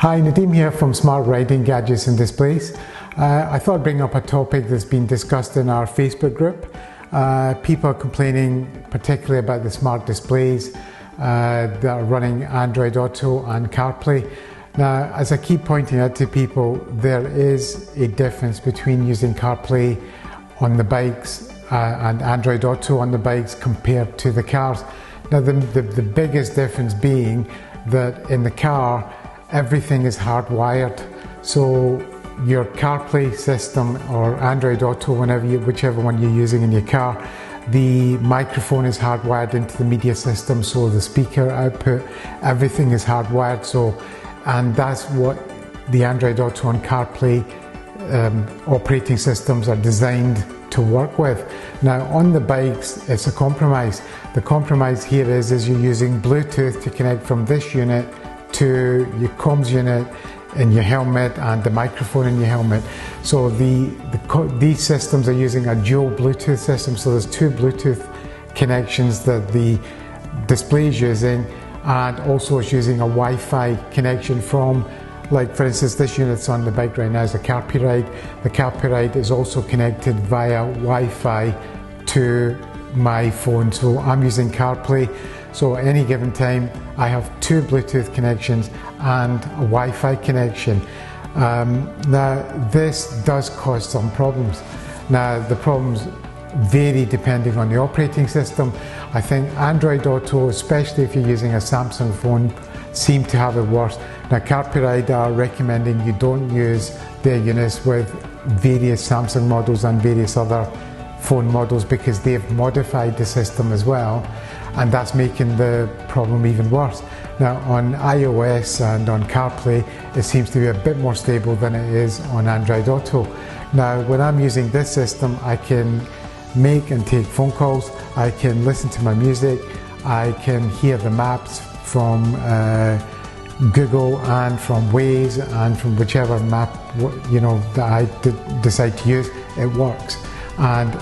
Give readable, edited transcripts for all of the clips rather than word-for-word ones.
Hi, Nadeem here from Smart Riding Gadgets and Displays. I thought I'd bring up a topic that's been discussed in our Facebook group. People are complaining particularly about the smart displays that are running Android Auto and CarPlay. Now, as I keep pointing out to people, there is a difference between using CarPlay on the bikes and Android Auto on the bikes compared to the cars. Now, the biggest difference being that in the car, everything is hardwired. So your CarPlay system or Android Auto, whichever one you're using in your car, the microphone is hardwired into the media system, so the speaker output, everything is hardwired. And that's what the Android Auto and CarPlay operating systems are designed to work with. Now on the bikes, it's a compromise. The compromise here is you're using Bluetooth to connect from this unit to your comms unit in your helmet and the microphone in your helmet. So these systems are using a dual Bluetooth system, so there's two Bluetooth connections that the display is using, and also it's using a Wi-Fi connection from, like for instance, this unit's on the bike right now is a CarPlay ride. The CarPlay ride is also connected via Wi-Fi to my phone, so I'm using CarPlay. So at any given time, I have two Bluetooth connections and a Wi-Fi connection. Now, this does cause some problems. Now, the problems vary depending on the operating system. I think Android Auto, especially if you're using a Samsung phone, seem to have it worse. Now, CarPlay Ride are recommending you don't use their units with various Samsung models and various other phone models because they've modified the system as well, and that's making the problem even worse. Now on iOS and on CarPlay, it seems to be a bit more stable than it is on Android Auto. Now when I'm using this system, I can make and take phone calls, I can listen to my music, I can hear the maps from Google and from Waze and from whichever map that I decide to use, it works. And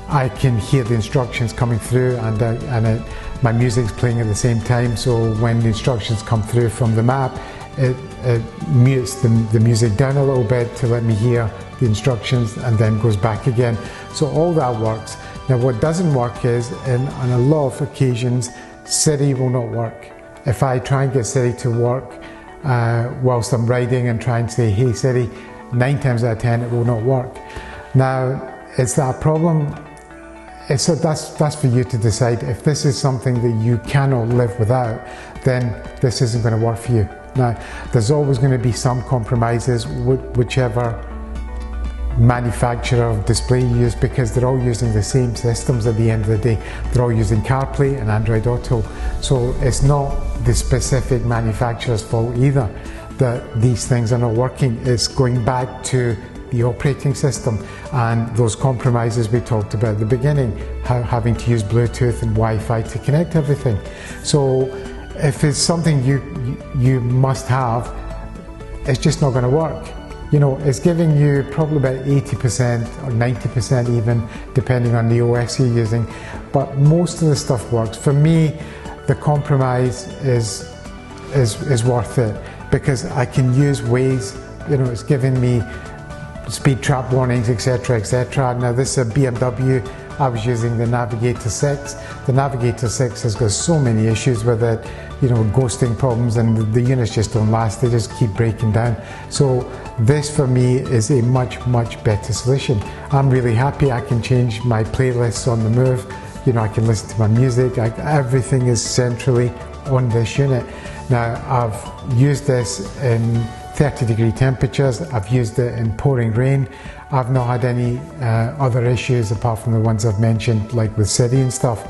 I can hear the instructions coming through, and my music's playing at the same time, so when the instructions come through from the map, it mutes the music down a little bit to let me hear the instructions and then goes back again. So all that works. Now what doesn't work is, on a lot of occasions, Siri will not work. If I try and get Siri to work whilst I'm riding and try and say, hey Siri, 9 times out of 10 it will not work. Now, is that a problem? So that's for you to decide. If this is something that you cannot live without, then this isn't going to work for you. Now, there's always going to be some compromises, whichever manufacturer of display you use, because they're all using the same systems at the end of the day. They're all using CarPlay and Android Auto. So it's not the specific manufacturer's fault either that these things are not working. It's going back to the operating system and those compromises we talked about at the beginning, having to use Bluetooth and Wi-Fi to connect everything. So if it's something you must have, it's just not going to work. It's giving you probably about 80% or 90% even, depending on the OS you're using, but most of the stuff works. For me, the compromise is worth it, because I can use Waze. It's giving me speed trap warnings, etc, etc. Now this is a BMW. I was using the Navigator 6. The Navigator 6 has got so many issues with it, ghosting problems, and the units just don't last. They just keep breaking down. So this for me is a much, much better solution. I'm really happy. I can change my playlists on the move. I can listen to my music. Everything is centrally on this unit. Now I've used this in 30-degree temperatures, I've used it in pouring rain. I've not had any other issues apart from the ones I've mentioned, like with Siri and stuff.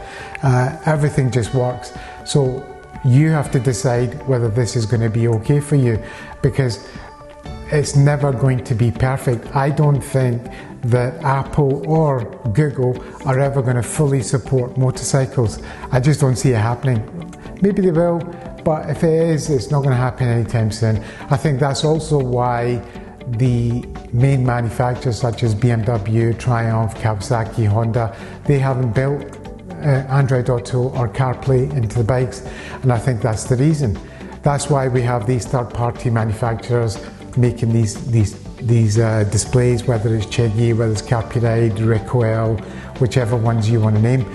Everything just works. So you have to decide whether this is going to be okay for you, because it's never going to be perfect. I don't think that Apple or Google are ever going to fully support motorcycles. I just don't see it happening. Maybe they will, but if it is, it's not going to happen anytime soon. I think that's also why the main manufacturers such as BMW, Triumph, Kawasaki, Honda, they haven't built Android Auto or CarPlay into the bikes, and I think that's the reason. That's why we have these third-party manufacturers making these displays, whether it's Chigi, whether it's Carpuride, Recoil, whichever ones you want to name.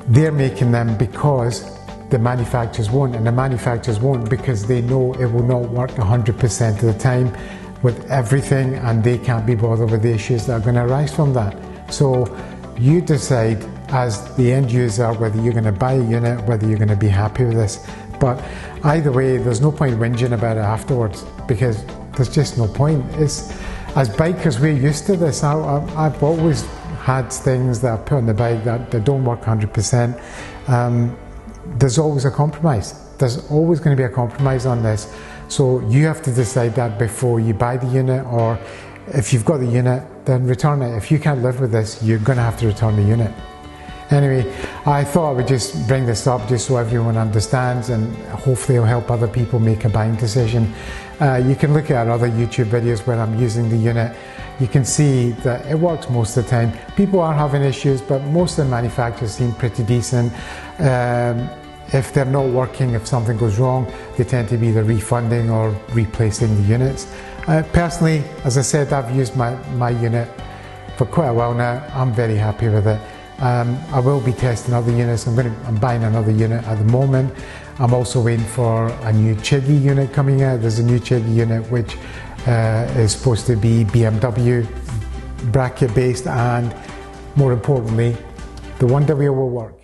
They're making them because the manufacturers won't, and the manufacturers won't because they know it will not work 100% of the time with everything, and they can't be bothered with the issues that are going to arise from that. So you decide as the end user whether you're going to buy a unit, whether you're going to be happy with this. But either way, there's no point whinging about it afterwards, because there's just no point. As bikers, we're used to this. I've always had things that I put on the bike that don't work 100%. There's always a compromise. There's always going to be a compromise on this. So you have to decide that before you buy the unit, or if you've got the unit, then return it. If you can't live with this, you're going to have to return the unit. Anyway, I thought I would just bring this up just so everyone understands, and hopefully it'll help other people make a buying decision. You can look at other YouTube videos where I'm using the unit. You can see that it works most of the time. People are having issues, but most of the manufacturers seem pretty decent. If they're not working, if something goes wrong, they tend to be either refunding or replacing the units. Personally, as I said, I've used my unit for quite a while now. I'm very happy with it. I will be testing other units. I'm buying another unit at the moment. I'm also waiting for a new Chigi unit coming out. There's a new Chigi unit which is supposed to be BMW bracket based, and more importantly, the Wonder Wheel will work.